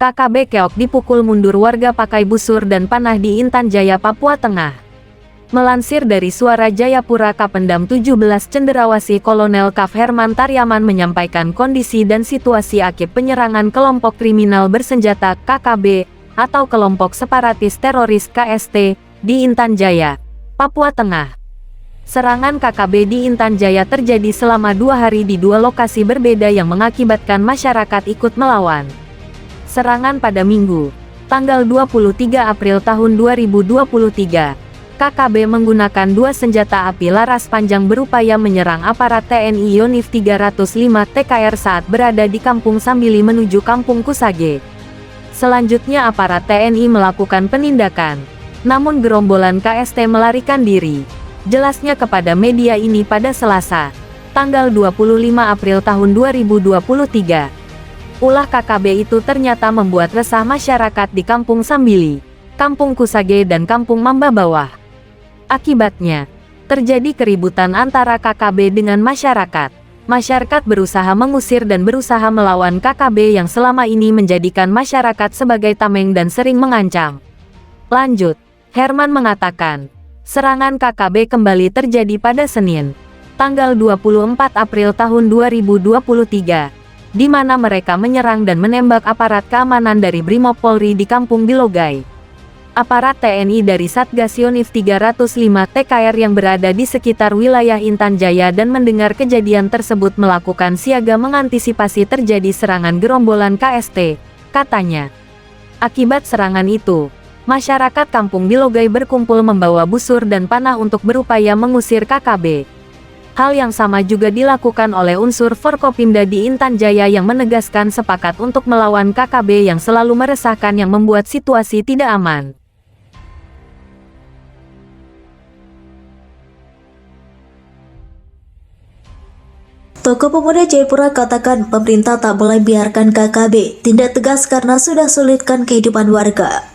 KKB Keok dipukul mundur warga pakai busur dan panah di Intan Jaya, Papua Tengah. Melansir dari Suara Jayapura, Kapendam 17 Cenderawasih Kolonel Kaf Herman Taryaman menyampaikan kondisi dan situasi akibat penyerangan kelompok kriminal bersenjata KKB atau kelompok separatis teroris KST di Intan Jaya, Papua Tengah. Serangan KKB di Intan Jaya terjadi selama 2 hari di 2 lokasi berbeda yang mengakibatkan masyarakat ikut melawan. Serangan pada Minggu, tanggal 23 April tahun 2023, KKB menggunakan 2 senjata api laras panjang berupaya menyerang aparat TNI Yonif 305 TKR saat berada di Kampung Sambili menuju Kampung Kusage. Selanjutnya aparat TNI melakukan penindakan, namun gerombolan KST melarikan diri. Jelasnya kepada media ini pada Selasa, tanggal 25 April tahun 2023. Ulah KKB itu ternyata membuat resah masyarakat di Kampung Sambili, Kampung Kusage dan Kampung Mamba Bawah. Akibatnya, terjadi keributan antara KKB dengan masyarakat. Masyarakat berusaha mengusir dan berusaha melawan KKB yang selama ini menjadikan masyarakat sebagai tameng dan sering mengancam. Lanjut, Herman mengatakan, serangan KKB kembali terjadi pada Senin, tanggal 24 April tahun 2023. Di mana mereka menyerang dan menembak aparat keamanan dari Brimob Polri di Kampung Bilogai. Aparat TNI dari Satgas Yonif 305 TKR yang berada di sekitar wilayah Intan Jaya dan mendengar kejadian tersebut melakukan siaga mengantisipasi terjadi serangan gerombolan KST, katanya. Akibat serangan itu, masyarakat Kampung Bilogai berkumpul membawa busur dan panah untuk berupaya mengusir KKB. Hal yang sama juga dilakukan oleh unsur Forkopimda di Intan Jaya yang menegaskan sepakat untuk melawan KKB yang selalu meresahkan yang membuat situasi tidak aman. Tokoh Pemuda Jayapura katakan pemerintah tak boleh biarkan KKB tindak tegas karena sudah sulitkan kehidupan warga.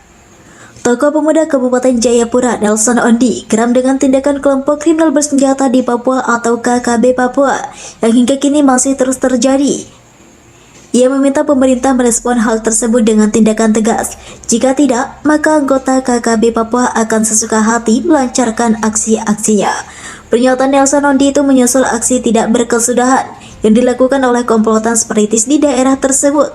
Tokoh Pemuda Kabupaten Jayapura Nelson Ondi geram dengan tindakan kelompok kriminal bersenjata di Papua atau KKB Papua yang hingga kini masih terus terjadi. Ia meminta pemerintah merespon hal tersebut dengan tindakan tegas. Jika tidak, maka anggota KKB Papua akan sesuka hati melancarkan aksi-aksinya. Pernyataan Nelson Ondi itu menyusul aksi tidak berkesudahan yang dilakukan oleh komplotan separatis di daerah tersebut.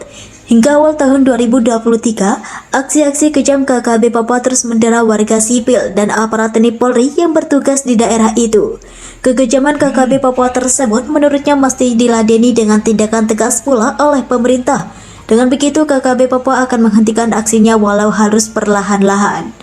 Hingga awal tahun 2023, aksi-aksi kejam KKB Papua terus mendera warga sipil dan aparat TNI Polri yang bertugas di daerah itu. Kekejaman KKB Papua tersebut menurutnya mesti diladeni dengan tindakan tegas pula oleh pemerintah. Dengan begitu, KKB Papua akan menghentikan aksinya walau harus perlahan-lahan.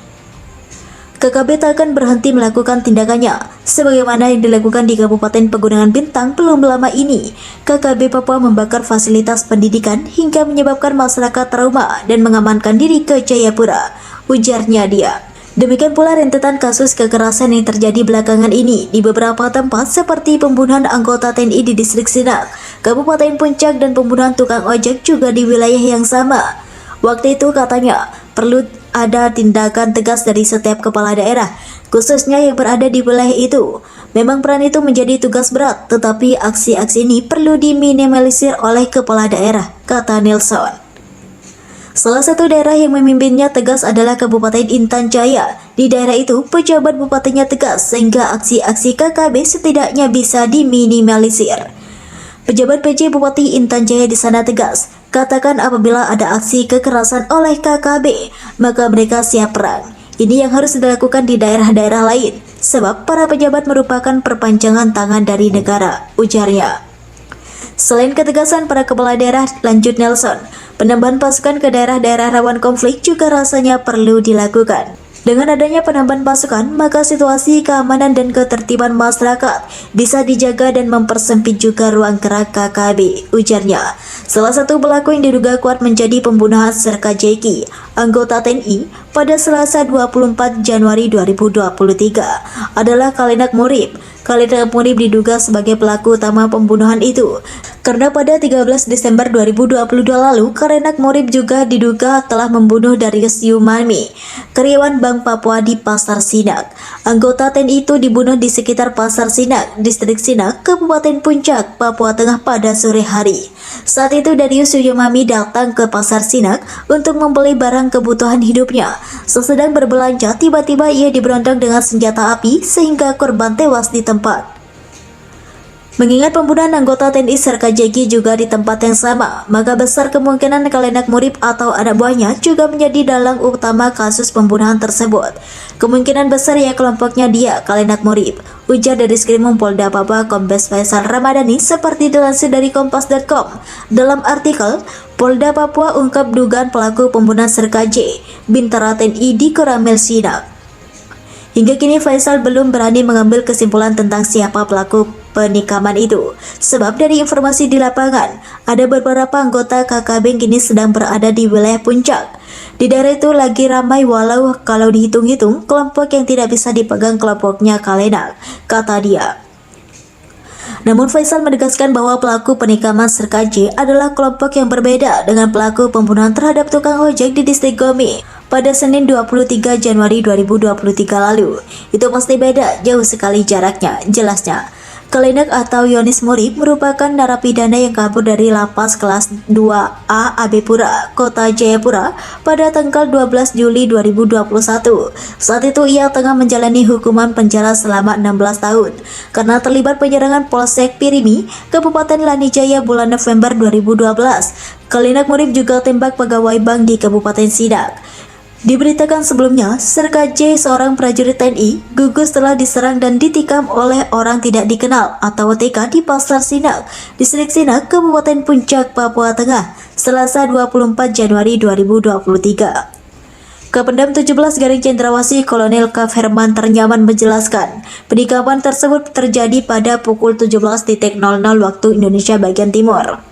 KKB tak akan berhenti melakukan tindakannya, sebagaimana yang dilakukan di Kabupaten Pegunungan Bintang belum lama ini. KKB Papua membakar fasilitas pendidikan hingga menyebabkan masyarakat trauma dan mengamankan diri ke Jayapura, ujarnya dia. Demikian pula rentetan kasus kekerasan yang terjadi belakangan ini di beberapa tempat seperti pembunuhan anggota TNI di Distrik Sinak, Kabupaten Puncak dan pembunuhan tukang ojek juga di wilayah yang sama. Waktu itu katanya, perlu ada tindakan tegas dari setiap kepala daerah, khususnya yang berada di wilayah itu. Memang peran itu menjadi tugas berat, tetapi aksi-aksi ini perlu diminimalisir oleh kepala daerah, kata Nelson. Salah satu daerah yang memimpinnya tegas adalah Kabupaten Intan Jaya. Di daerah itu, pejabat bupatinya tegas sehingga aksi-aksi KKB setidaknya bisa diminimalisir. Pejabat PJ Bupati Intan Jaya di sana tegas, katakan apabila ada aksi kekerasan oleh KKB, maka mereka siap perang. Ini yang harus dilakukan di daerah-daerah lain, sebab para pejabat merupakan perpanjangan tangan dari negara, ujarnya. Selain ketegasan para kepala daerah, lanjut Nelson, penambahan pasukan ke daerah-daerah rawan konflik juga rasanya perlu dilakukan. Dengan adanya penambahan pasukan, maka situasi keamanan dan ketertiban masyarakat bisa dijaga dan mempersempit juga ruang gerak KKB, ujarnya. Salah satu pelaku yang diduga kuat menjadi pembunuhan Serka Jeki, anggota TNI, pada Selasa 24 Januari 2023 adalah Kalenak Murib. Kalenak Murib diduga sebagai pelaku utama pembunuhan itu. Karena pada 13 Desember 2022 lalu, Kalenak Murib juga diduga telah membunuh Darius Yumami, karyawan Bank Papua di Pasar Sinak. Anggota TNI itu dibunuh di sekitar Pasar Sinak, Distrik Sinak, Kabupaten Puncak, Papua Tengah pada sore hari. Saat itu Darius Suyomami datang ke Pasar Sinak untuk membeli barang kebutuhan hidupnya. Sesedang berbelanja, tiba-tiba ia diberondong dengan senjata api sehingga korban tewas di tempat. Mengingat pembunuhan anggota TNI Serka Jeki juga di tempat yang sama, maka besar kemungkinan Kalenak Murib atau anak buahnya juga menjadi dalang utama kasus pembunuhan tersebut. Kemungkinan besar ya kelompoknya dia, Kalenak Murib, ujar dari Skrimum Polda Papua Kombes Faisal Ramadhani seperti dilansir dari Kompas.com. Dalam artikel, Polda Papua ungkap dugaan pelaku pembunuhan Serka J, Bintara TNI di Koramil Sinak. Hingga kini Faisal belum berani mengambil kesimpulan tentang siapa pelaku penikaman itu. Sebab dari informasi di lapangan, ada beberapa anggota KKB kini sedang berada di wilayah Puncak. Di daerah itu lagi ramai walau kalau dihitung-hitung kelompok yang tidak bisa dipegang kelompoknya Kalenak, kata dia. Namun Faisal menegaskan bahwa pelaku penikaman Serka J adalah kelompok yang berbeda dengan pelaku pembunuhan terhadap tukang ojek di distrik Gomi pada Senin 23 Januari 2023 lalu. Itu pasti beda, jauh sekali jaraknya, jelasnya. Kalenak atau Yonis Murib merupakan narapidana yang kabur dari lapas kelas 2A Abepura, Kota Jayapura pada tanggal 12 Juli 2021. Saat itu ia tengah menjalani hukuman penjara selama 16 tahun karena terlibat penyerangan Polsek Pirimi, Kabupaten Lanijaya bulan November 2012. Kalenak Murib juga tembak pegawai bank di Kabupaten Sidak. Diberitakan sebelumnya, Serka J, seorang prajurit TNI, gugus setelah diserang dan ditikam oleh orang tidak dikenal atau TK di Pasar Sinak, Distrik Sinak, Kabupaten Puncak, Papua Tengah, Selasa 24 Januari 2023. Kapendam 17 Garing Cendrawasih Kolonel Kaf Herman Ternyaman menjelaskan, penikaman tersebut terjadi pada pukul 17.00 waktu Indonesia bagian timur.